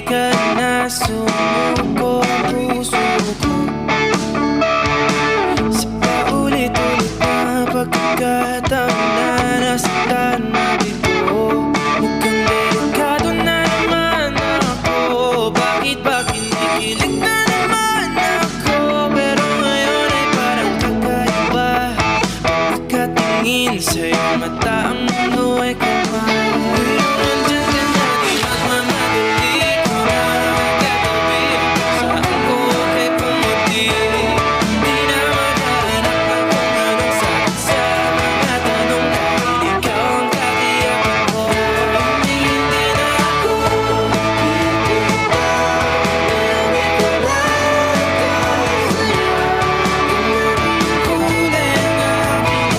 di ka na sumuko ang puso ko sa paulit-ulit na pagkakataon na nasaktan na bito. Mukhang delikado na naman ako. Bakit ba kinikilig na naman ako? Pero ngayon ay parang kakaiba. Pagkatingin sa iyong mata, ang mundo ay